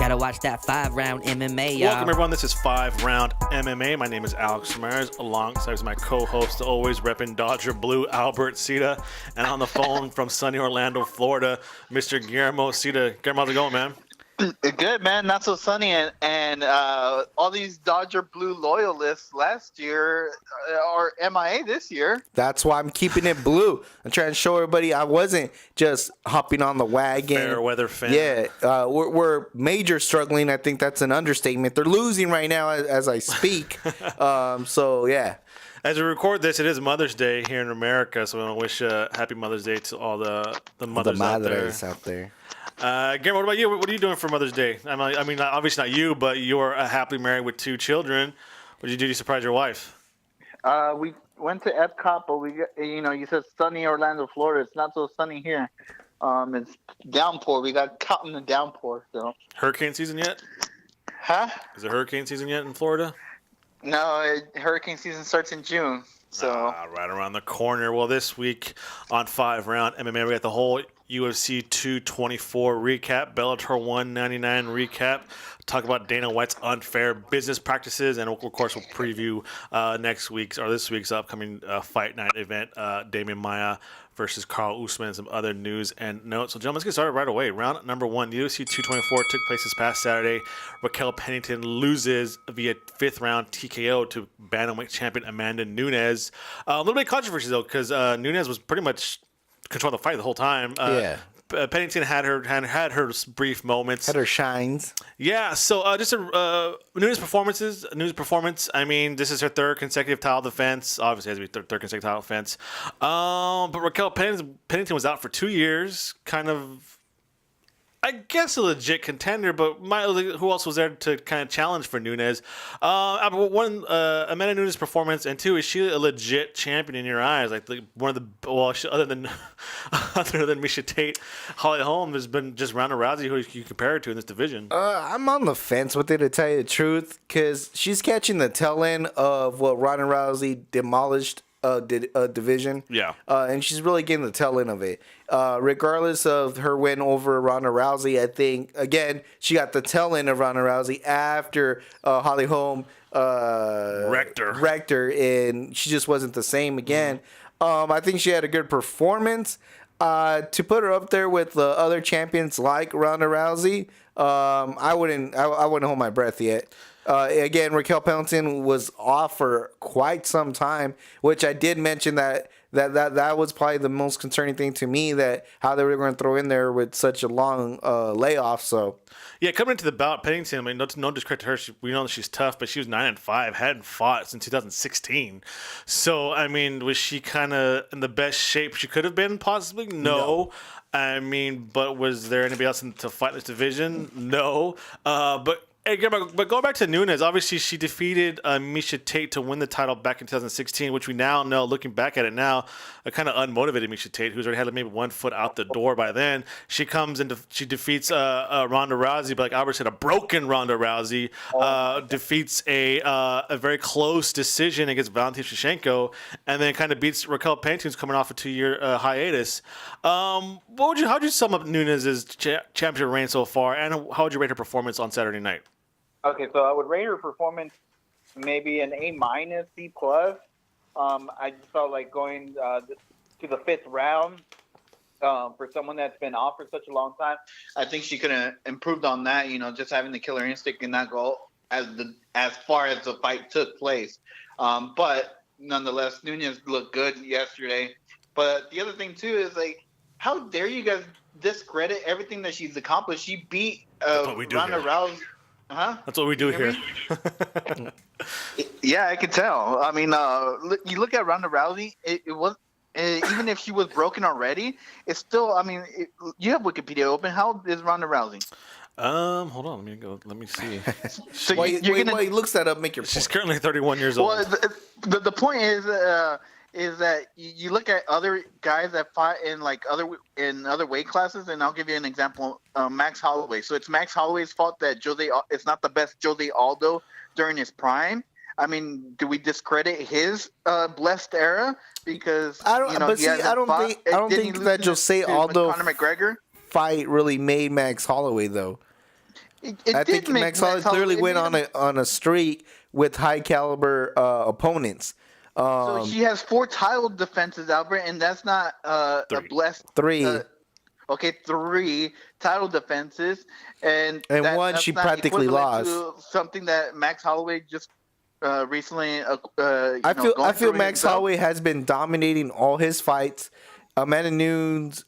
Gotta watch that 5-round MMA, y'all. Welcome, everyone. This is 5-Round MMA. My name is Alex Ramirez, alongside my co-host, always repping Dodger Blue, Albert Cita, and on the phone from sunny Orlando, Florida, Mr. Guillermo Cita. Guillermo, how's it going, man? Good, man. Not so sunny, and all these Dodger Blue loyalists last year are MIA this year. That's why I'm keeping it blue. I'm trying to show everybody I wasn't just hopping on the wagon. Fair weather fan. Yeah, we're major struggling. I think that's an understatement. They're losing right now as I speak. So, yeah. As we record this, it is Mother's Day here in America, so we want to wish happy Mother's Day to all the mothers out there. Guillermo, what about you? What are you doing for Mother's Day? I mean, obviously not you, but you're happily married with 2 children. What did you do to surprise your wife? We went to Epcot, but we got, you said sunny Orlando, Florida. It's not so sunny here. It's downpour. We got caught in the downpour. So. Hurricane season yet? Huh? Is it hurricane season yet in Florida? No, hurricane season starts in June. So right around the corner. Well, this week on 5-Round MMA, we got the whole UFC 224 recap, Bellator 199 recap. Talk about Dana White's unfair business practices, and of course, we'll preview this week's upcoming fight night event, Damian Maia versus Carl Usman, and some other news and notes. So, gentlemen, let's get started right away. Round number 1, UFC 224 took place this past Saturday. Raquel Pennington loses via 5th round TKO to bantamweight champion Amanda Nunes. A little bit of controversy, though, because Nunes was pretty much controlling the fight the whole time. Pennington had her brief moments. Had her shines. Yeah, so just a Nunes performance. I mean, this is her 3rd consecutive title defense. Obviously, it has to be 3rd consecutive title defense. But Raquel Pennington was out for 2 years, kind of, I guess, a legit contender, but who else was there to kind of challenge for Nunes? One, Amanda Nunes' performance, and 2, is she a legit champion in your eyes? Like one of the other than Miesha Tate, Holly Holm has been just Ronda Rousey, who you compare her to in this division. I'm on the fence with it, to tell you the truth, because she's catching the tail end of what Ronda Rousey demolished. Division. Yeah. And she's really getting the tail end of it. Regardless of her win over Ronda Rousey, I think, again, she got the tail end of Ronda Rousey after Holly Holm wrecked her, and she just wasn't the same again. I think she had a good performance. To put her up there with the other champions like Ronda Rousey, I wouldn't hold my breath yet. Again, Raquel Pennington was off for quite some time, which I did mention that was probably the most concerning thing to me, that how they were going to throw in there with such a long layoff. So, yeah, coming into the bout, Pennington, I mean, no discredit to her. We know that she's tough, but she was 9-5, hadn't fought since 2016. So, I mean, was she kind of in the best shape she could have been, possibly? No. I mean, but was there anybody else to fight in this division? No. But going back to Nunes, obviously she defeated Miesha Tate to win the title back in 2016, which we now know, looking back at it now, a kind of unmotivated Miesha Tate, who's already had maybe 1 foot out the door by then. She comes and she defeats Ronda Rousey, but like Albert said, a broken Ronda Rousey, defeats a very close decision against Valentina Shevchenko, and then kind of beats Raquel Pennington, who's coming off a 2-year hiatus. How'd you sum up Nunes' championship reign so far, and how would you rate her performance on Saturday night? Okay, so I would rate her performance maybe an A-, C+. I just felt like going to the 5th round for someone that's been off for such a long time. I think she could have improved on that, just having the killer instinct and not go as far as the fight took place. But nonetheless, Nunes looked good yesterday. But the other thing, too, is like, how dare you guys discredit everything that she's accomplished? She beat Ronda Rousey. Huh? That's what we do here. Yeah, I can tell. I mean, you look at Ronda Rousey, it was, even if she was broken already, it's still, I mean, you have Wikipedia open. How old is Ronda Rousey? Hold on. Let me see. So while he looks that up, make your point. She's currently 31 years old. Well, the point is that you look at other guys that fight in other weight classes, and I'll give you an example. Max Holloway. So it's Max Holloway's fault that it's not the best Jose Aldo during his prime. I mean, do we discredit his blessed era because I don't think that Jose Aldo Conor McGregor fight really made Max Holloway though. I think Max Holloway clearly went on a streak with high caliber opponents. So she has 4 title defenses, Albert, and that's not a blessed 3. Okay, 3 title defenses, and one she practically lost. To something that Max Holloway just recently. I feel Max Holloway has been dominating all his fights. Amanda Nunes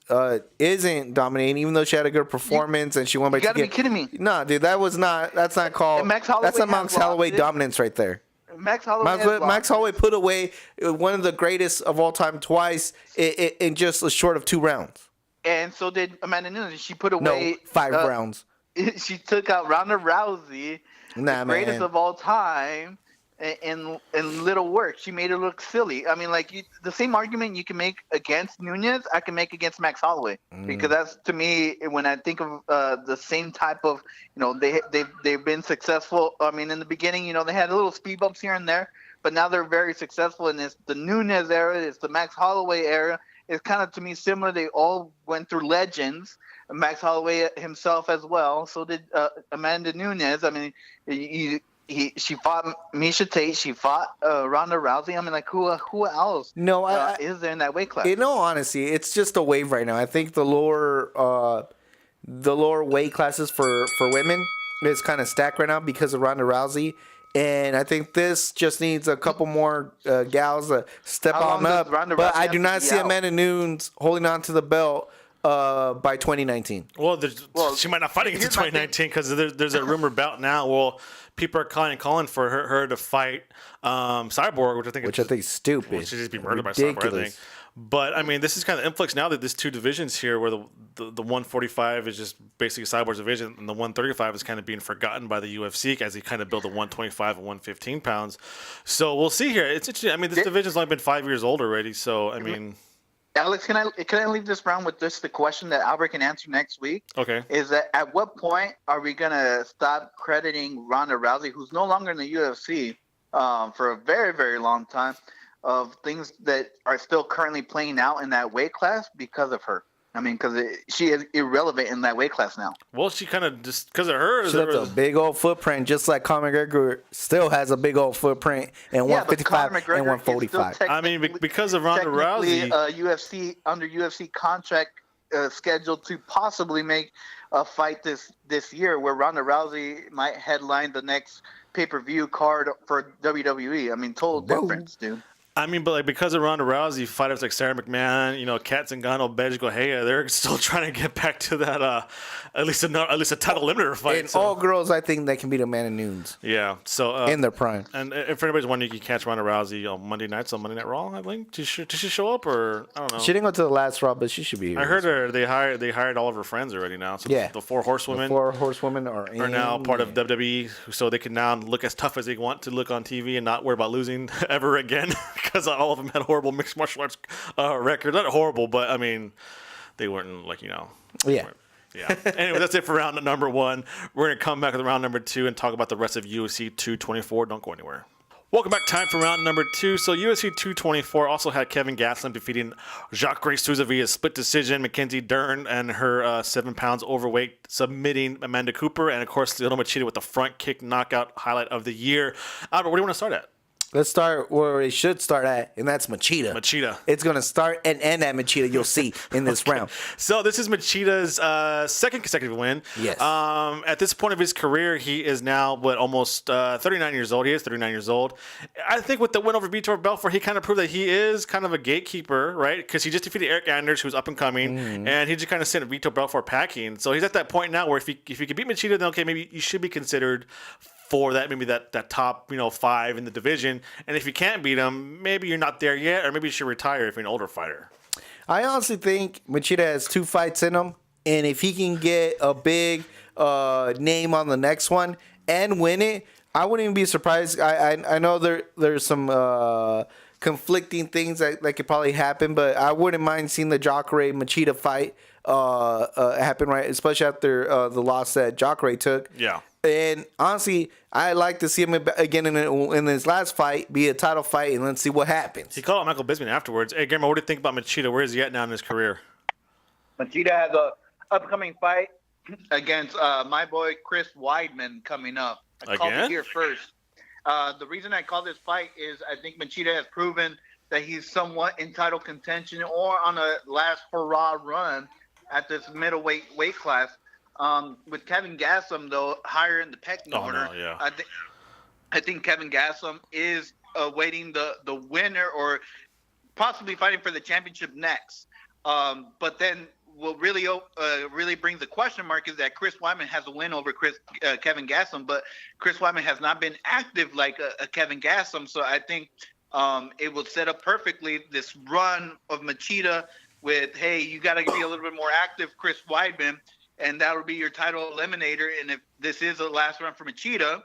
isn't dominating, even though she had a good performance and she won by. You gotta be kidding me! No, dude, that's not called. That's not Max Holloway dominance right there. Max Holloway put away one of the greatest of all time twice in just a short of 2 rounds. And so did Amanda Nunes. She put away 5 rounds. She took out Ronda Rousey, the greatest of all time, in little work. She made her look silly. I mean, like the same argument you can make against Nunes, I can make against Max Holloway, because that's, to me, when I think of the same type of, they've been successful. I mean, in the beginning, they had little speed bumps here and there, but now they're very successful. And it's the Nunes era, it's the Max Holloway era. It's kind of, to me, similar. They all went through legends. Max Holloway himself as well. So did Amanda Nunes. I mean, she fought Miesha Tate. She fought Ronda Rousey. I mean, like, who else is there in that weight class? In all honesty, it's just a wave right now. I think the lower weight classes for women is kind of stacked right now because of Ronda Rousey. And I think this just needs a couple more gals to step on up. But I do not see Amanda Nunes holding on to the belt by 2019. Well, she might not fight against 2019 because there's a rumor bout now. Well, people are calling for her to fight Cyborg, which I think is stupid. Well, she just be murdered by Cyborg, I think. But I mean, this is kind of influx now that there's 2 divisions here, where the 145 is just basically Cyborg's division, and the 135 is kind of being forgotten by the UFC as they kind of build the 125 and 115 pounds. So we'll see here. It's interesting. I mean, this division's only been 5 years old already. So I mean, Alex, can I leave this round with just the question that Albert can answer next week? Okay. Is that at what point are we gonna stop crediting Ronda Rousey, who's no longer in the UFC for a very, very long time, of things that are still currently playing out in that weight class because of her? I mean, because she is irrelevant in that weight class now. Well, she kind of just because of her. She left a big old footprint, just like Conor McGregor still has a big old footprint in 155 and 145. I mean, because of Ronda Rousey, UFC contract scheduled to possibly make a fight this year, where Ronda Rousey might headline the next pay-per-view card for WWE. I mean, total difference, dude. I mean, but like because of Ronda Rousey, fighters like Sarah McMahon, Kat Zingano, Belfort, they're still trying to get back to that at least a title limiter fight. And all girls, I think they can beat Amanda Nunes. Yeah, so in their prime. And if anybody's wondering, you can catch Ronda Rousey on Monday nights on Monday Night Raw. I think did she show up or I don't know. She didn't go to the last Raw, but she should be here. I heard they hired all of her friends already now. So the 4 horsewomen. The 4 horsewomen are now part of WWE, so they can now look as tough as they want to look on TV and not worry about losing ever again because all of them had horrible mixed martial arts records. Not horrible, but I mean, they weren't like Yeah. Yeah. Anyway, that's it for round number 1. We're gonna come back with round number 2 and talk about the rest of UFC 224. Don't go anywhere. Welcome back. Time for round number 2. So UFC 224 also had Kelvin Gastelum defeating Jacare Souza via split decision. Mackenzie Dern and her 7 pounds overweight submitting Amanda Cooper, and of course Lyoto Machida with the front kick knockout highlight of the year. Albert, where do you want to start at? Let's start where it should start at, and that's Machida. It's going to start and end at Machida, you'll see, in this round. So this is Machida's second consecutive win. Yes. At this point of his career, he is now, almost 39 years old. He is 39 years old. I think with the win over Vitor Belfort, he kind of proved that he is kind of a gatekeeper, right? Because he just defeated Eric Anders, who's up and coming, and he just kind of sent Vitor Belfort packing. So he's at that point now where if he could beat Machida, then okay, maybe you should be considered for that, maybe that top 5 in the division. And if you can't beat him, maybe you're not there yet, or maybe you should retire if you're an older fighter. I honestly think Machida has 2 fights in him, and if he can get a big name on the next one and win it, I wouldn't even be surprised. I know there's some conflicting things that could probably happen, but I wouldn't mind seeing the Jacare Machida fight happen, right? Especially after the loss that Jacare took. Yeah. And honestly, I'd like to see him again in his last fight, be a title fight, and let's see what happens. He called out Michael Bisping afterwards. Hey, Guillermo, what do you think about Machida? Where is he at now in his career? Machida has a upcoming fight against my boy Chris Weidman coming up. I called it here first. The reason I call this fight is I think Machida has proven that he's somewhat in title contention or on a last hurrah run at this middleweight weight class. With Kelvin Gastelum, though, higher in the pecking order, I think Kelvin Gastelum is awaiting the winner or possibly fighting for the championship next. But then what really brings the question mark is that Chris Weidman has a win over Kelvin Gastelum, but Chris Weidman has not been active like a Kelvin Gastelum. So I think it will set up perfectly this run of Machida with, hey, you got to be a little bit more active, Chris Weidman, and that will be your title eliminator. And if this is the last run for Machida,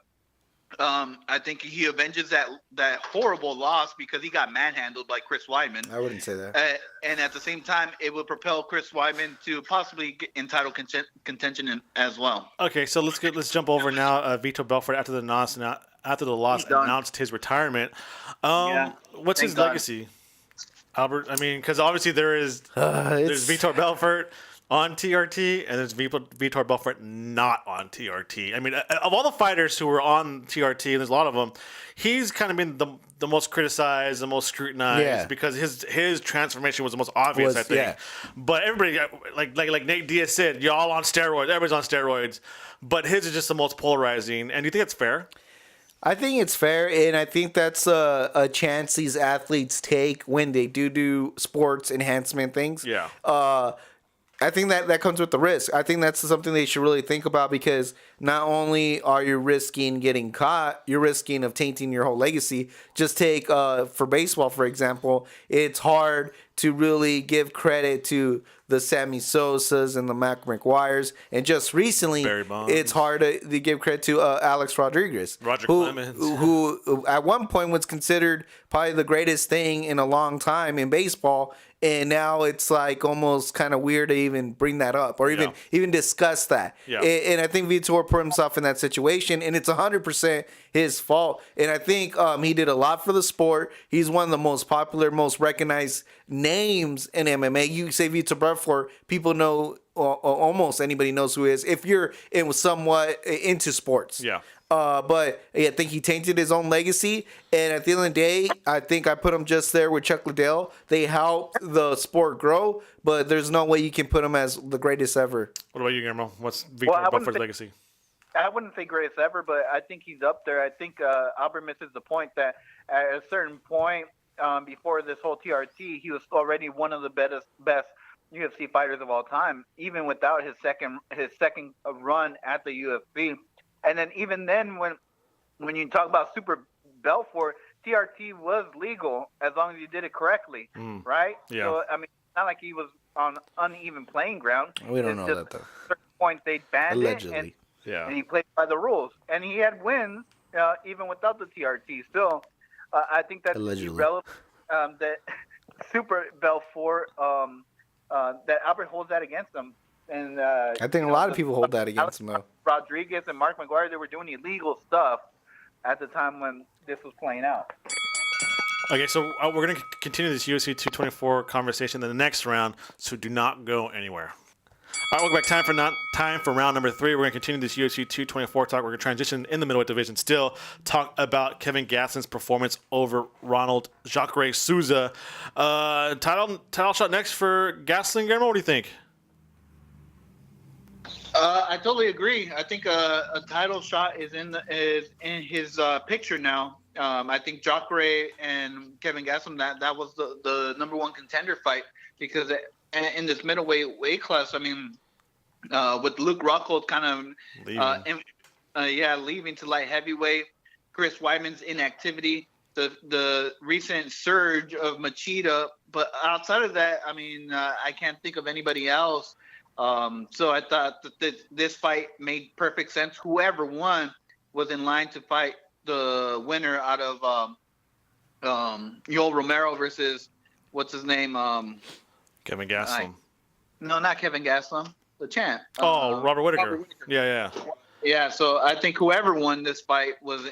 I think he avenges that horrible loss because he got manhandled by Chris Weidman. I wouldn't say that. And at the same time, it will propel Chris Weidman to possibly get in title contention as well. Okay, so let's jump over now. Vitor Belfort after the loss announced his retirement. What's his legacy, Albert? I mean, because obviously there's Vitor Belfort on TRT, and there's Vitor Belfort not on TRT. I mean, of all the fighters who were on TRT, and there's a lot of them, he's kind of been the most criticized, the most scrutinized, because his transformation was the most obvious, I think. Yeah. But everybody, like Nate Diaz said, y'all on steroids, everybody's on steroids, but his is just the most polarizing. And do you think it's fair? I think it's fair, and I think that's a chance these athletes take when they do sports enhancement things. Yeah. I think that comes with the risk. I think that's something they should really think about because not only are you risking getting caught, you're risking of tainting your whole legacy. Just take, for baseball, for example, it's hard to really give credit to the Sammy Sosas and the Mac McGuires. And just recently, it's hard to give credit to Alex Rodriguez. Who at one point was considered probably the greatest thing in a long time in baseball. And now it's like almost kind of weird to even bring that up or even discuss that. Yeah. And I think Vitor put himself in that situation, and it's 100% his fault. And I think he did a lot for the sport. He's one of the most popular, most recognized names in MMA. You say Vitor Belfort, people know, almost anybody knows who he is if you're somewhat into sports. Yeah. But I think he tainted his own legacy. And at the end of the day, I think I put him just there with Chuck Liddell. They helped the sport grow, but there's no way you can put him as the greatest ever. What about you, Guillermo? What's Vitor Belfort's legacy? I wouldn't say greatest ever, but I think he's up there. I think Albert misses the point that at a certain point before this whole TRT, he was already one of the best UFC fighters of all time, even without his second run at the UFC. And then even then, when you talk about Super Belfort, TRT was legal as long as you did it correctly, right? Yeah. So, I mean, it's not like he was on uneven playing ground. We don't know that, though. At a certain point, they banned Allegedly. it, and he played by the rules. And he had wins even without the TRT. Still, I think that's irrelevant that Super Belfort, that Albert holds that against him. And I think a lot of people hold that against him, though. Rodriguez and Mark McGuire, they were doing illegal stuff at the time when this was playing out. Okay, so we're going to continue this UFC 224 conversation in the next round, so do not go anywhere. All right, welcome back. Time for round number 3. We're going to continue this UFC 224 talk. We're going to transition in the middleweight division. Still talk about Kelvin Gastelum's performance over Ronald Jacare Souza. Title shot next for Gastelum. Guillermo, what do you think? I totally agree. I think a title shot is in his picture now. I think Jacare and Kelvin Gastelum, that was the number one contender fight because in this middleweight weight class, I mean, with Luke Rockhold kind of leaving to light heavyweight, Chris Weidman's inactivity, the recent surge of Machida, but outside of that, I mean, I can't think of anybody else. So I thought that this fight made perfect sense. Whoever won was in line to fight the winner out of Yoel Romero versus what's his name? Kevin Gastelum. No, not Kevin Gastelum. The champ. Robert Whittaker. Yeah. Yeah. So I think whoever won this fight was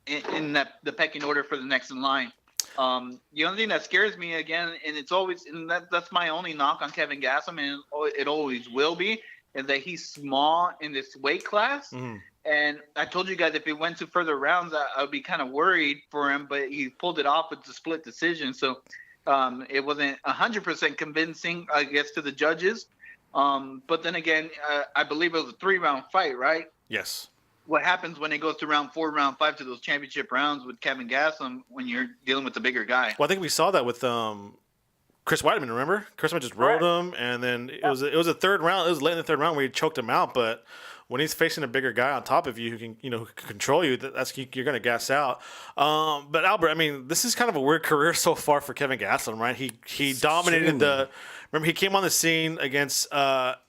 in the pecking order for the next in line. The only thing that scares me again, and it's always, and that's my only knock on Kelvin Gastelum, and it always will be, is that he's small in this weight class. And I told you guys if it went to further rounds, I would be kind of worried for him, but he pulled it off with the split decision. So it wasn't 100% convincing, I guess, to the judges. But then again, I believe it was a 3-round fight, right? Yes. What happens when it goes to round 4, round 5 to those championship rounds with Kelvin Gastelum when you're dealing with the bigger guy? Well, I think we saw that with Chris Weidman, remember? Chris Weidman just rode him, and then it was a third round. It was late in the third round where he choked him out, but when he's facing a bigger guy on top of you who can, who can control you, you're going to gas out. But Albert, I mean, this is kind of a weird career so far for Kelvin Gastelum, right? He dominated remember he came on the scene against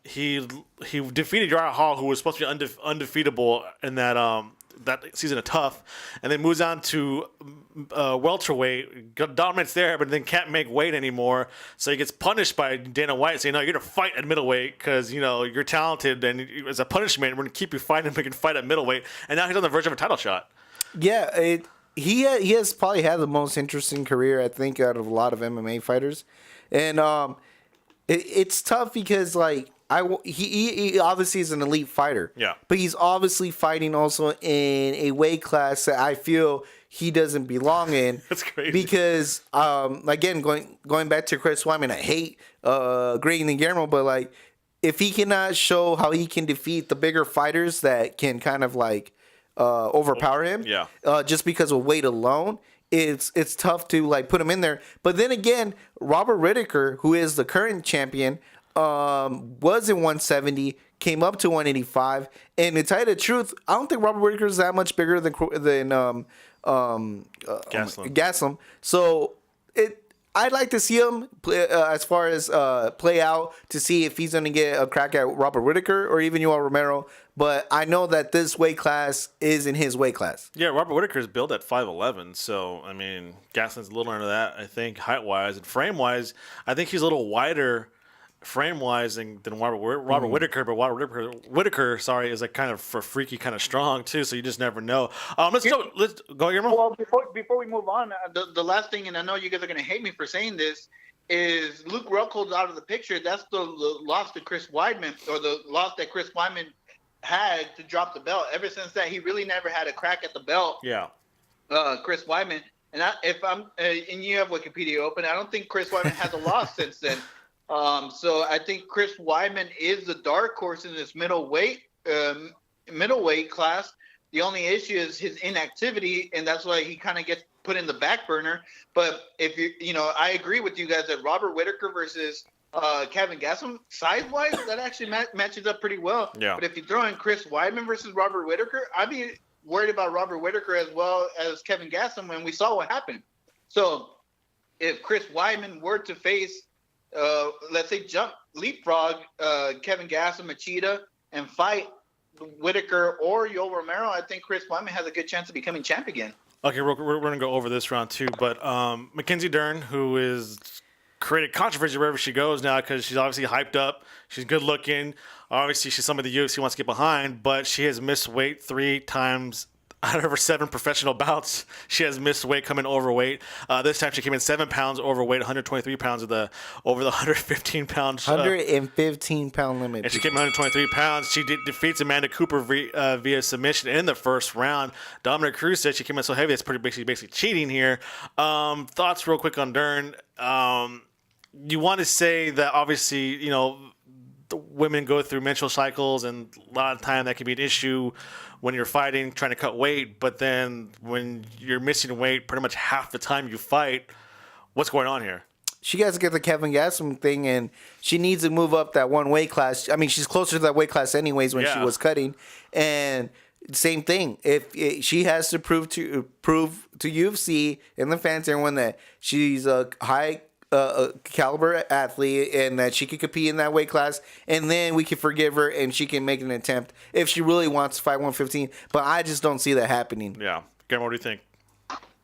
he defeated Uriah Hall, who was supposed to be undefeatable in that season of Tough, and then moves on to welterweight, dominates there, but then can't make weight anymore. So he gets punished by Dana White, saying, "No, you're gonna fight at middleweight because you're talented, and as a punishment, we're gonna keep you fighting. We can fight at middleweight." And now he's on the verge of a title shot. Yeah, he has probably had the most interesting career, I think, out of a lot of MMA fighters, and it's tough because he obviously is an elite fighter. Yeah. But he's obviously fighting also in a weight class that I feel he doesn't belong in. That's crazy. Because again, going back to Chris Weidman, I hate Greg and Guillermo, but if he cannot show how he can defeat the bigger fighters that can kind of overpower him, just because of weight alone, it's tough to put him in there. But then again, Robert Whittaker, who is the current champion, was in 170, came up to 185, and to tell you the truth, I don't think Robert Whittaker is that much bigger than Gastelum. So I'd like to see him play, as far as play out to see if he's going to get a crack at Robert Whittaker or even Yoel Romero. But I know that this weight class is in his weight class. Yeah, Robert Whittaker is built at 5'11", so I mean Gastelum's a little under that, I think, height wise and frame wise. I think he's a little wider frame-wise than Robert Whittaker, but Whittaker, is kind of freaky, kind of strong too. So you just never know. Let's go, Guillermo. Well, before we move on, the last thing, and I know you guys are going to hate me for saying this, is Luke Rockhold's out of the picture. That's the loss to Chris Weidman, or the loss that Chris Weidman had to drop the belt. Ever since that, he really never had a crack at the belt. Yeah. Chris Weidman, and and you have Wikipedia open, I don't think Chris Weidman has a loss since then. So I think Chris Weidman is the dark horse in this middleweight class. The only issue is his inactivity, and that's why he kind of gets put in the back burner. But if I agree with you guys that Robert Whittaker versus Kelvin Gastelum, size-wise, that actually matches up pretty well. Yeah. But if you throw in Chris Weidman versus Robert Whittaker, I'd be worried about Robert Whittaker as well as Kelvin Gastelum when we saw what happened. So if Chris Weidman were to face let's say leapfrog Kelvin Gastelum, Machida, and fight Whittaker or Yoel Romero, I think Chris Weidman has a good chance of becoming champ again. Okay, we're going to go over this round too, but Mackenzie Dern, who is created controversy wherever she goes now because she's obviously hyped up, she's good looking, obviously she's somebody the UFC wants to get behind, but she has missed weight 3 times out of her 7 professional bouts. She has missed weight, coming overweight. This time she came in 7 pounds overweight, 123 pounds over the 115 pounds. 115 pound limit. And she came in 123 pounds. She defeats Amanda Cooper via submission in the first round. Dominic Cruz said she came in so heavy that's basically cheating here. Thoughts real quick on Dern. You want to say that obviously, the women go through menstrual cycles, and a lot of time that can be an issue when you're fighting, trying to cut weight. But then when you're missing weight pretty much half the time you fight, what's going on here? She has to get the Kelvin Gastelum thing, and she needs to move up that one weight class. I mean, she's closer to that weight class anyways when she was cutting. And same thing. If she has to prove to UFC and the fans, everyone, that she's a high caliber athlete and that she can compete in that weight class, and then we can forgive her and she can make an attempt if she really wants to fight 115. But I just don't see that happening. Yeah. Guillermo, what do you think?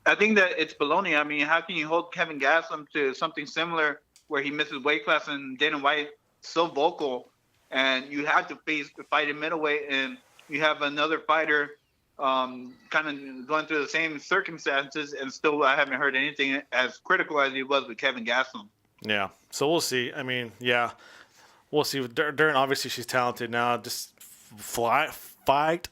I think that it's baloney. I mean, how can you hold Kelvin Gastelum to something similar where he misses weight class and Dana White so vocal, and you have to fight in middleweight, and you have another fighter kind of going through the same circumstances, and still I haven't heard anything as critical as he was with Kelvin Gastelum. Yeah, so we'll see. I mean, yeah, We'll see. With Dern, obviously, she's talented now. Just fight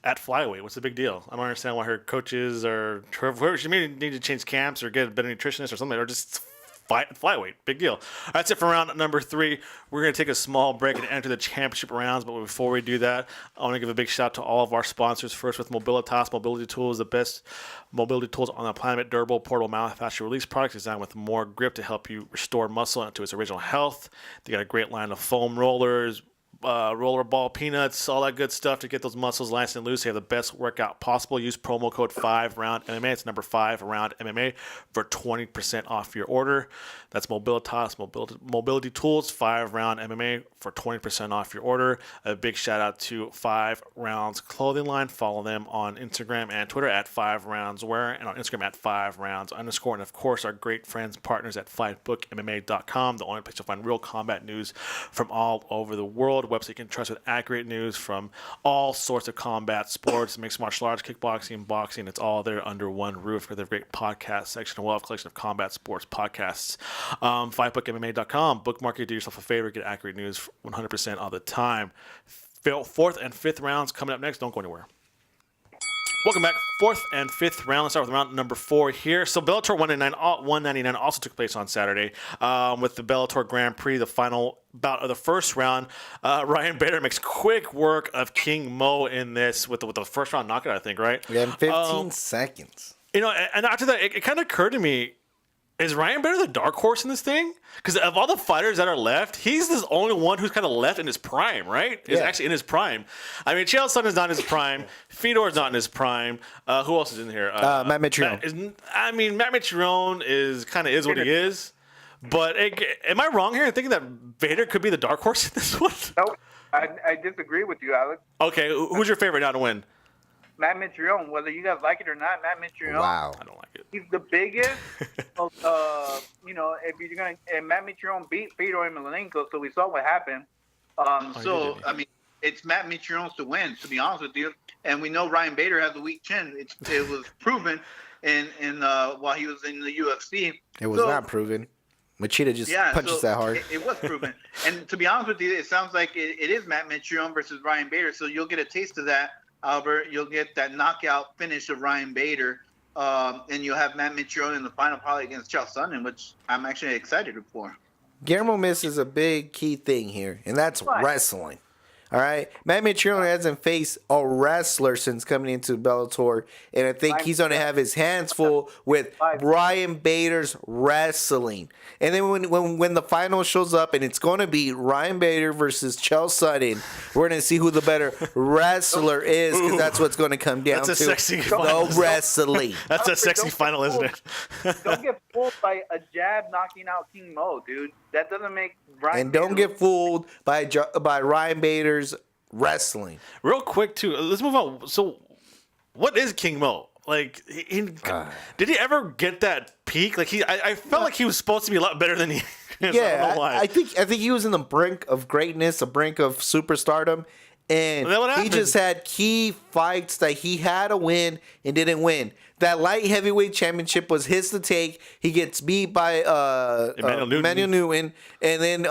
at flyweight. What's the big deal? I don't understand why her coaches or whoever, she may need to change camps or get a better nutritionist or something, or just fight at flyweight. Big deal. That's it for round number 3. We're going to take a small break and enter the championship rounds. But before we do that, I want to give a big shout out to all of our sponsors. First, with Mobilitas Mobility Tools, the best mobility tools on the planet. Durable, portable, manufacturer release products designed with more grip to help you restore muscle into its original health. They got a great line of foam rollers, roller ball peanuts, all that good stuff to get those muscles nice and loose. They have the best workout possible. Use promo code 5RoundMMA. It's number 5RoundMMA for 20% off your order. That's Mobilitas Mobility Tools, 5RoundMMA for 20% off your order. A big shout out to 5 Rounds Clothing Line. Follow them on Instagram and Twitter at 5RoundsWear and on Instagram at 5Rounds_. And of course, our great friends, partners at FightBookMMA.com, the only place to find real combat news from all over the world. Website you can trust with accurate news from all sorts of combat sports, mixed martial arts, kickboxing, boxing. It's all there under one roof. They have a great podcast section, a wealth collection of combat sports podcasts. FightBookMMA.com. Bookmark it, do yourself a favor, get accurate news 100% all the time. 4th and 5th rounds coming up next. Don't go anywhere. Welcome back. 4th and 5th round. Let's start with round number 4 here. So Bellator 199 also took place on Saturday with the Bellator Grand Prix, the final bout of the first round. Ryan Bader makes quick work of King Mo in this with the first round knockout, I think, right? Yeah, in 15 seconds. You know, and after that, it kind of occurred to me, is Ryan Bader the dark horse in this thing? Because of all the fighters that are left, he's the only one who's kind of left in his prime, right? Is actually in his prime. I mean, Chael Sonnen is not in his prime. Fedor's not in his prime. Who else is in here? Matt Mitrione. Matt Mitrione is what he is. But am I wrong here in thinking that Vader could be the dark horse in this one? No, I disagree with you, Alex. Okay, who's your favorite now to win? Matt Mitrione, whether you guys like it or not, Matt Mitrione. Wow. I don't like it. He's the biggest. If you're gonna, and Matt Mitrione beat Fedor Emelianenko, so we saw what happened. I mean, it's Matt Mitrione's to win, to be honest with you. And we know Ryan Bader has a weak chin. It was proven in while he was in the UFC. It was not proven. Machida just punches that hard. It was proven. And to be honest with you, it sounds like it is Matt Mitrione versus Ryan Bader. So you'll get a taste of that, Albert. You'll get that knockout finish of Ryan Bader. And you'll have Matt Mitrione in the final probably against Chael Sonnen, which I'm actually excited for. Guillermo misses a big key thing here, and that's wrestling. All right, Matt Mitrione hasn't faced a wrestler since coming into Bellator, and I think he's going to have his hands full with Ryan Bader's wrestling. And then when the final shows up, and it's going to be Ryan Bader versus Chael Sonnen, we're going to see who the better wrestler is, because that's what's going to come down to. That's a sexy no wrestling. That's a sexy final, isn't it? Don't get fooled by a jab knocking out King Mo, dude. That doesn't make Ryan. And don't get fooled by Ryan Bader's wrestling. Real quick, too. Let's move on. So, what is King Mo? Like, did he ever get that peak? Like, I felt like he was supposed to be a lot better than he is. Yeah, I think he was in the brink of greatness, a brink of superstardom. And he just had key fights that he had to win and didn't win. That light heavyweight championship was his to take. He gets beat by Emmanuel Newton, and then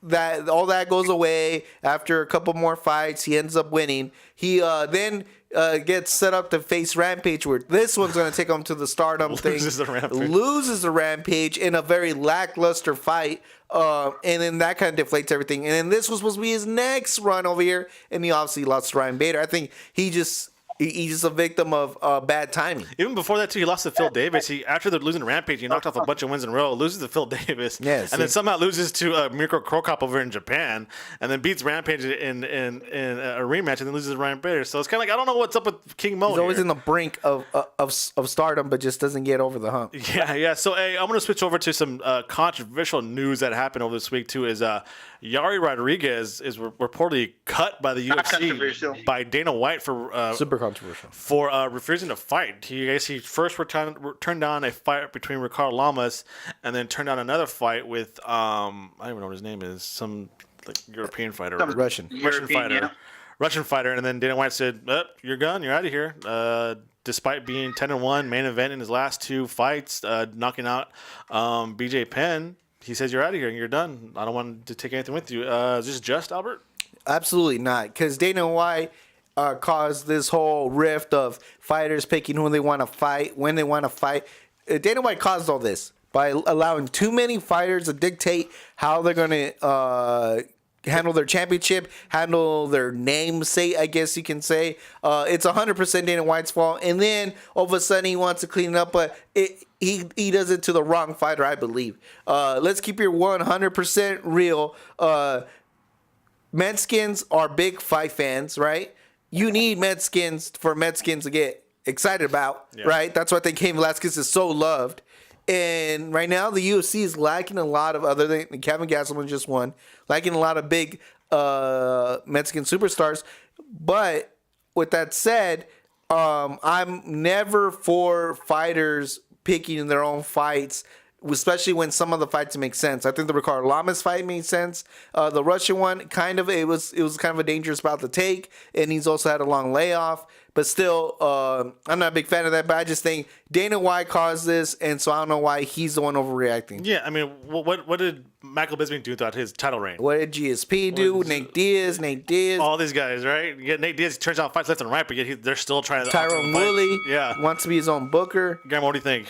that all that goes away after a couple more fights. He ends up winning. He then gets set up to face Rampage, where this one's going to take him to the stardom loses the Rampage in a very lackluster fight. And then that kind of deflates everything. And then this was supposed to be his next run over here, and he obviously lost to Ryan Bader. I think he's just a victim of bad timing. Even before that, too, he lost to Phil Davis. After the losing to Rampage, he knocked off a bunch of wins in a row, loses to Phil Davis, and then somehow loses to Mirko Krokop over in Japan, and then beats Rampage in a rematch, and then loses to Ryan Bader. So it's kind of like, I don't know what's up with King Mo. He's always in the brink of stardom, but just doesn't get over the hump. Yeah. So, I'm going to switch over to some controversial news that happened over this week, too, is Yari Rodriguez is reportedly cut by the UFC by Dana White for super controversial for refusing to fight. He first turned down a fight between Ricardo Lamas, and then turned down another fight with I don't even know what his name is, some European fighter, Russian fighter, and then Dana White said, "You're gone. You're out of here." Despite being 10-1 main event in his last two fights, knocking out BJ Penn. he says you're out of here and you're done. I don't want to take anything with you. Is this just, Albert? Absolutely not, because Dana White caused this whole rift of fighters picking who they want to fight, when they want to fight. Dana White caused all this by allowing too many fighters to dictate how they're going to handle their championship, handle their namesake, I guess you can say. It's 100% Dana White's fault. And then all of a sudden he wants to clean it up, but he does it to the wrong fighter, I believe. Let's keep it 100% real. Mexicans are big fight fans, right? You need Mexicans for Mexicans to get excited about, right? That's why Cain Velasquez is so loved. And right now, the UFC is lacking a lot of, other than Kelvin Gastelum just won, lacking a lot of big Mexican superstars. But with that said, I'm never for fighters picking their own fights, especially when some of the fights make sense. I think the Ricardo Lamas fight made sense. The Russian one, kind of, it was kind of a dangerous bout to take, and he's also had a long layoff. But still, I'm not a big fan of that. But I just think Dana White caused this, and so I don't know why he's the one overreacting. Yeah, I mean, what did Michael Bisping do throughout his title reign? What did GSP do? Nate Diaz. All these guys, right? Yeah, Nate Diaz turns out fights left and right, but yet they're still trying to. Tyrone Woodley wants to be his own booker. Guillermo, what do you think?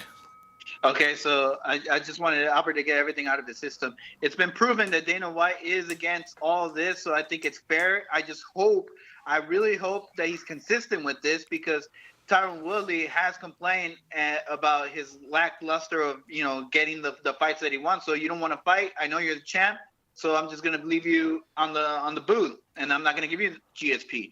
Okay, so I just wanted Albert to get everything out of the system. It's been proven that Dana White is against all this, so I think it's fair. I really hope that he's consistent with this, because Tyron Woodley has complained about his lackluster of, getting the fights that he wants. So you don't want to fight. I know you're the champ, so I'm just going to leave you on the booth, and I'm not going to give you GSP.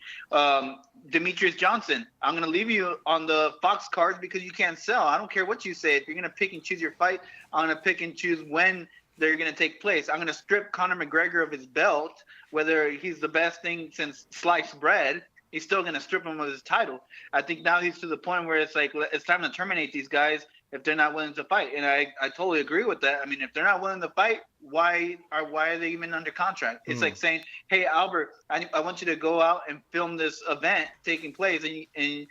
Demetrius Johnson, I'm going to leave you on the Fox cards because you can't sell. I don't care what you say. If you're going to pick and choose your fight, I'm going to pick and choose when they're going to take place. I'm going to strip Conor McGregor of his belt, whether he's the best thing since sliced bread. He's still going to strip him of his title. I think now he's to the point where it's like, it's time to terminate these guys if they're not willing to fight. And I totally agree with that. I mean, if they're not willing to fight, why are they even under contract? It's like saying, hey, Albert, I want you to go out and film this event taking place. And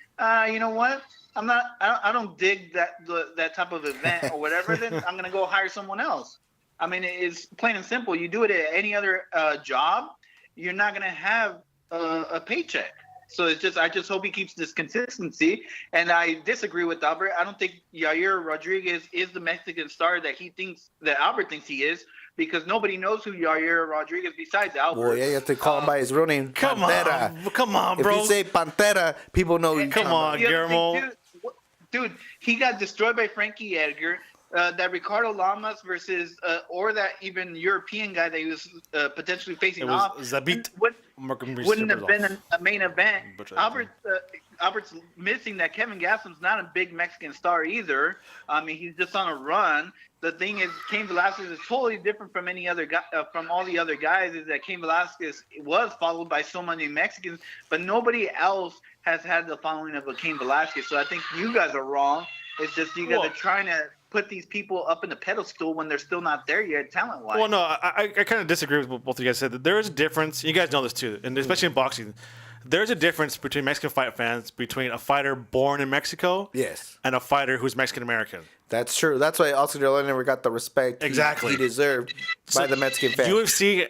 you know what? I don't dig that type of event or whatever. Then I'm going to go hire someone else. I mean, it's plain and simple. You do it at any other job, you're not going to have a paycheck. So I just hope he keeps this consistency. And I disagree with Albert. I don't think Yair Rodriguez is the Mexican star that Albert thinks he is, because nobody knows who Yair Rodriguez besides Albert. Well, yeah, you have to call him by his real name. Come on, bro. If you say Pantera, people know. Come on, Guillermo. Dude, he got destroyed by Frankie Edgar. That Ricardo Lamas versus, or that even European guy that he was potentially facing off, Zabit. Wouldn't have been a main event. Albert's missing that Kelvin Gastelum's not a big Mexican star either. I mean, he's just on a run. The thing is, Cain Velasquez is totally different from any other guy, from all the other guys. Is that Cain Velasquez was followed by so many Mexicans, but nobody else has had the following of a Cain Velasquez. So I think you guys are wrong. It's just you guys are trying to put these people up in the pedestal when they're still not there yet, talent-wise. Well, no, I kind of disagree with what both of you guys said. There is a difference. You guys know this too, and especially in boxing. There's a difference between Mexican fight fans, between a fighter born in Mexico, and a fighter who's Mexican-American. That's true. That's why Oscar De La Hoya never got the respect he deserved by the Mexican fans. UFC,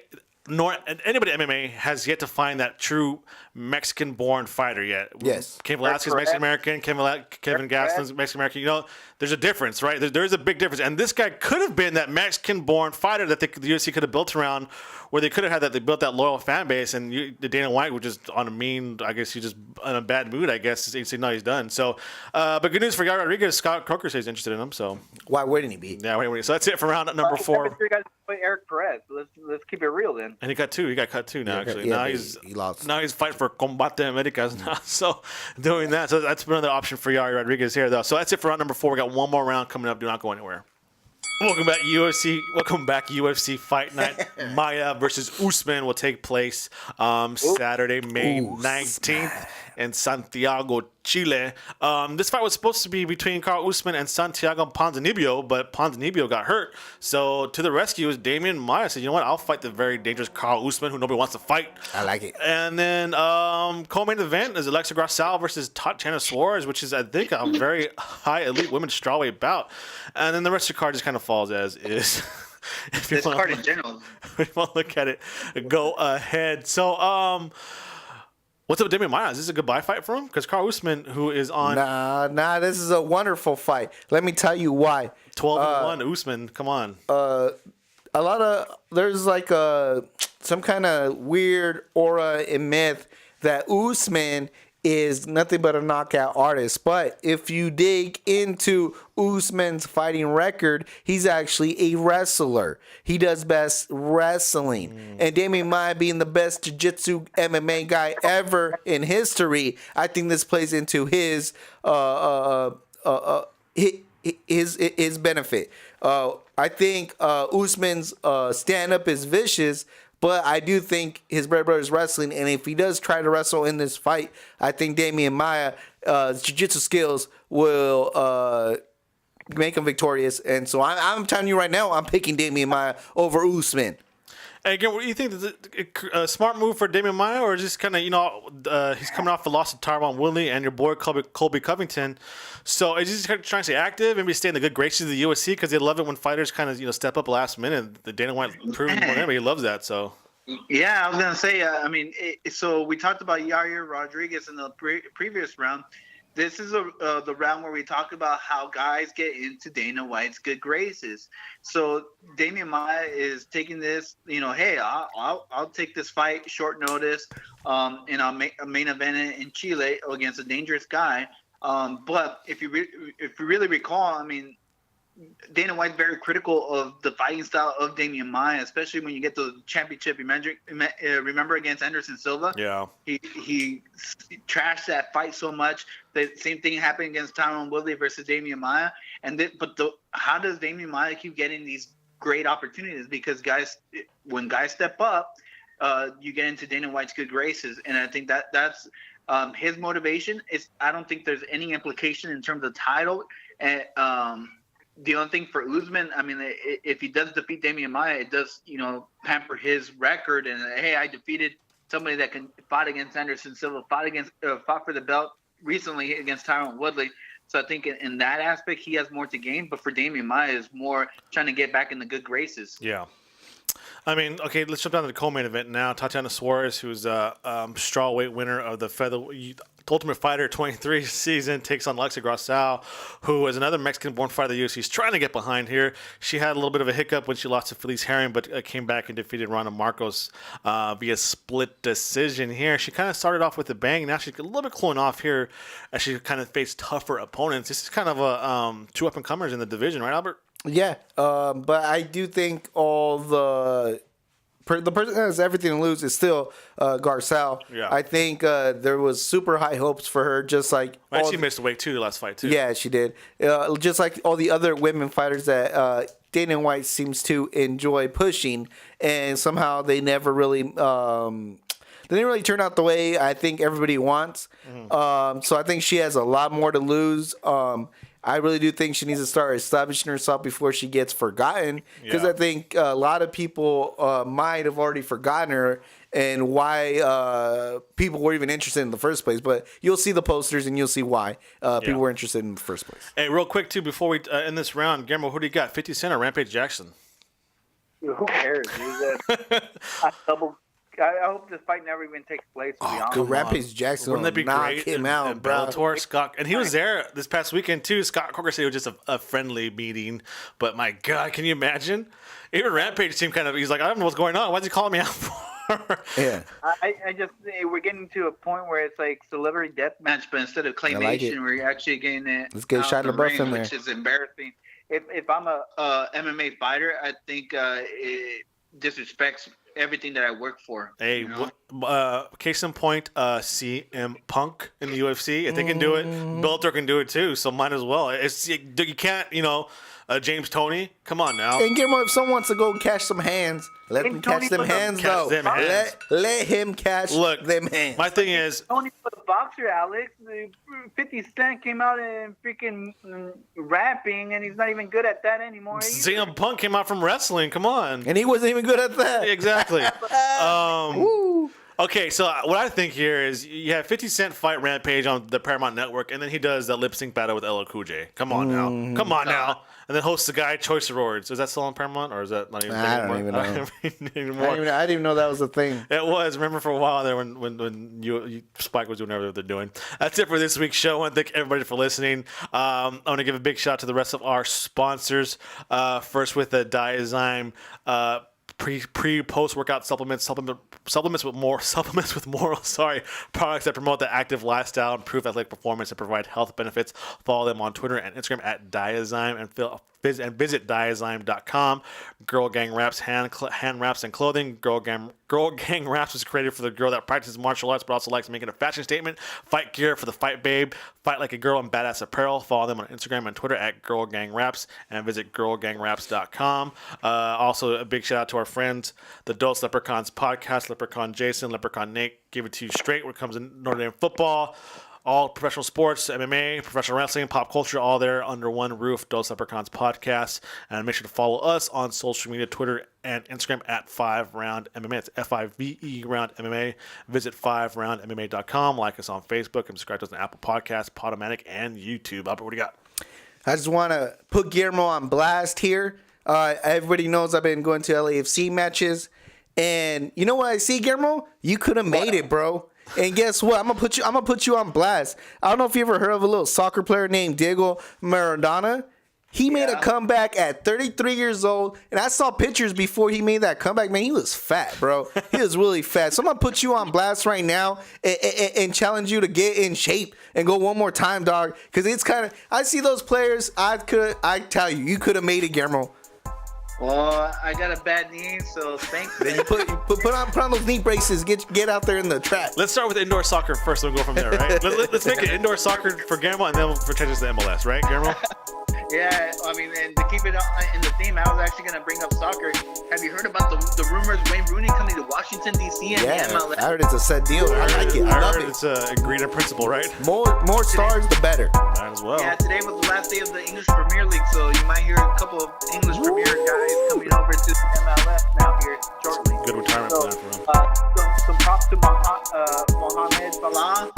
nor anybody in MMA has yet to find that true Mexican-born fighter yet. Yes. Cain Velasquez is Mexican-American. Kelvin Gastelum's Mexican-American. There's a difference, right? There's a big difference. And this guy could have been that Mexican-born fighter that the UFC could have built around, where they could have had that. They built that loyal fan base, and the Dana White was just on a mean. I guess he's just in a bad mood. I guess he said no, he's done. So, but good news for Yair Rodriguez. Scott Coker says he's interested in him. So why wouldn't he be? Yeah, wait. So that's it for round number 4. You guys play Eric Perez. Let's keep it real then. And he got 2. He got cut 2 now. Actually, yeah, he lost. Now he's fighting for Combate Americas now. So doing that. So that's another option for Yair Rodriguez here, though. So that's it for round number 4. We got one more round coming up. Do not go anywhere. Welcome back, UFC Fight Night. Maia versus Usman will take place Saturday, May 19th in Santiago, Chile. This fight was supposed to be between Carl Usman and Santiago Ponzinibbio, but Ponzinibbio got hurt. So to the rescue is Damian Maia. Said, you know what? I'll fight the very dangerous Carl Usman, who nobody wants to fight. I like it. And then co-main event is Alexa Garcelle versus Tatiana Suarez, which is, I think, a very high elite women's strawweight bout. And then the rest of the card just kind of falls as is. This card in general. If you want to look at it, go ahead. So, what's up with Damian Maia? Is this a goodbye fight for him? Because Carl Usman, who is on... Nah, this is a wonderful fight. Let me tell you why. 12-1, Usman, come on. There's like some kind of weird aura and myth that Usman is nothing but a knockout artist. But if you dig into Usman's fighting record, he's actually a wrestler. He does best wrestling. And Damian Maia being the best jiu-jitsu MMA guy ever in history, I think this plays into his benefit. I think Usman's stand-up is vicious, but I do think his bread and butter is wrestling, and if he does try to wrestle in this fight, I think Damian Maia's jiu-jitsu skills will make him victorious. And so I'm telling you right now, I'm picking Damian Maia over Usman. Hey, again, what do you think? Is it a smart move for Damian Maia, or just kind of, he's coming off the loss of Tyron Woodley and your boy Colby Covington. So is he just trying to stay active, maybe stay in the good graces of the UFC? Because they love it when fighters kind of, step up last minute. The Dana White proving whatever, he loves that. So. Yeah, I was gonna say. So we talked about Yair Rodriguez in the previous round. This is the round where we talk about how guys get into Dana White's good graces. So Damian Maia is taking this, hey, I'll take this fight short notice, and I'll make a main event in Chile against a dangerous guy. But if you really recall, Dana White's very critical of the fighting style of Damian Maia, especially when you get to the championship. Remember against Anderson Silva? Yeah. He trashed that fight so much. The same thing happened against Tyron Woodley versus Damian Maia. How does Damian Maia keep getting these great opportunities? Because when guys step up, you get into Dana White's good graces, and I think that's his motivation. I don't think there's any implication in terms of title. And the only thing for Usman, if he does defeat Damian Maia, it does, pamper his record. And hey, I defeated somebody that fought against Anderson Silva, fought for the belt recently against Tyron Woodley. So I think in that aspect, he has more to gain. But for Damian Maia, is more trying to get back in the good graces. Yeah. Okay, let's jump down to the co-main event now. Tatiana Suarez, who's a strawweight winner of the Ultimate Fighter 23 season, takes on Alexa Garcelle, who is another Mexican-born fighter the UFC is trying to get behind here. She had a little bit of a hiccup when she lost to Felice Herring, but came back and defeated Ronda Marcos via split decision here. She kind of started off with a bang. Now she's a little bit cooling off here as she kind of faced tougher opponents. This is kind of a two up-and-comers in the division, right, Albert? Yeah, but I do think all the person that has everything to lose is still Garcelle. Yeah. I think there was super high hopes for her, just like... she missed weight, too, the last fight, too. Yeah, she did. Just like all the other women fighters that Dana White seems to enjoy pushing, and somehow they never really... they didn't really turn out the way I think everybody wants. So I think she has a lot more to lose. I really do think she needs to start establishing herself before she gets forgotten, because I think a lot of people might have already forgotten her and why people were even interested in the first place. But you'll see the posters and you'll see why people were interested in the first place. Hey, real quick, too, before we end this round, Guillermo, who do you got, 50 Cent or Rampage Jackson? Dude, who cares, dude? I hope this fight never even takes place, to be honest. Good, Rampage Jackson Wouldn't that be knock great? him out, and bro. Bellator, Scott, and he was there this past weekend too. Scott Coker said it was just a friendly meeting, but my God, can you imagine? Even Rampage seemed kind of. He's like, I don't know what's going on. Why'd you call me out for? Yeah. I just we're getting to a point where it's like celebrity death match, but instead of claymation, we're actually getting it. Let's get Shia LaBeouf in there, which is embarrassing. If I'm a MMA fighter, I think it disrespects everything that I work for. Hey, case in point, CM Punk in the UFC. If they can do it, Bellator can do it too. So might as well. You can't, James Toney. Come on now. And Guillermo, if someone wants to go catch some hands, let him catch them hands, though. Let him catch them hands. My thing is, Tony was a boxer, Alex. 50 Cent came out and freaking rapping, and he's not even good at that anymore. CM Punk came out from wrestling. Come on. And he wasn't even good at that. Exactly. Okay, so what I think here is you have 50 Cent fight Rampage on the Paramount Network, and then he does that lip sync battle with LL Cool J. Come on now. And then hosts the Guy Choice Awards. Is that still on Paramount, or is that not even? I don't even know. I didn't even know that was a thing. It was. Remember for a while there when you Spike was doing whatever they're doing. That's it for this week's show. I want to thank everybody for listening. I want to give a big shout out to the rest of our sponsors. First with the Diazyme post workout supplements with more products that promote the active lifestyle, improve athletic performance, and provide health benefits. Follow them on Twitter and Instagram at Diazyme and visit diazyme.com. Girl Gang Wraps, hand wraps and clothing. Girl Gang Wraps was created for the girl that practices martial arts but also likes making a fashion statement. Fight gear for the fight babe. Fight like a girl in badass apparel. Follow them on Instagram and Twitter at Girl Gang Wraps and visit girlgangwraps.com. Also, a big shout out to our friends, the Dose Leprechauns podcast, Leprechaun Jason, Leprechaun Nate. Give it to you straight when it comes to Notre Dame football. All professional sports, MMA, professional wrestling, pop culture, all there under one roof. Dose Leprechauns podcast. And make sure to follow us on social media, Twitter and Instagram at FiveRoundMMA. It's FIVE Round MMA. Visit FiveRoundMMA.com. Like us on Facebook and subscribe to us on Apple Podcasts, Podomatic, and YouTube. Albert, what do you got? I just want to put Guillermo on blast here. Everybody knows I've been going to LAFC matches. And you know what I see, Guillermo? You could have made it, bro. And guess what? I'm gonna put you on blast. I don't know if you ever heard of a little soccer player named Diego Maradona. He made a comeback at 33 years old, and I saw pictures before he made that comeback. Man, he was fat, bro. He was really fat. So I'm gonna put you on blast right now and challenge you to get in shape and go one more time, dog. Because it's kind of, I see those players. I tell you, you could have made it, Guillermo. Well, I got a bad knee, so thanks. Then you put on those knee braces. Get out there in the track. Let's start with indoor soccer first, and we'll go from there, right? Let's make it indoor soccer for Guillermo, and then we'll change this to MLS, right, Guillermo? Yeah, I mean, and to keep it in the theme, I was actually going to bring up soccer. Have you heard about the rumors Wayne Rooney coming to Washington, D.C. and the MLS? I heard it's a set deal. I like it. I love it. It's an agreed principle, right? More stars, the better. Might as well. Yeah, today was the last day of the English Premier League, so you might hear a couple of English Premier guys coming over to the MLS now here shortly. Good retirement plan for him. Some props to Mohamed Salah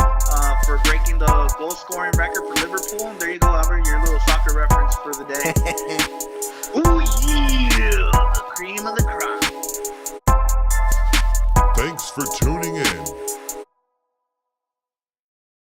for breaking the goal scoring record for Liverpool. There you go, Albert, your little soccer reference for the day.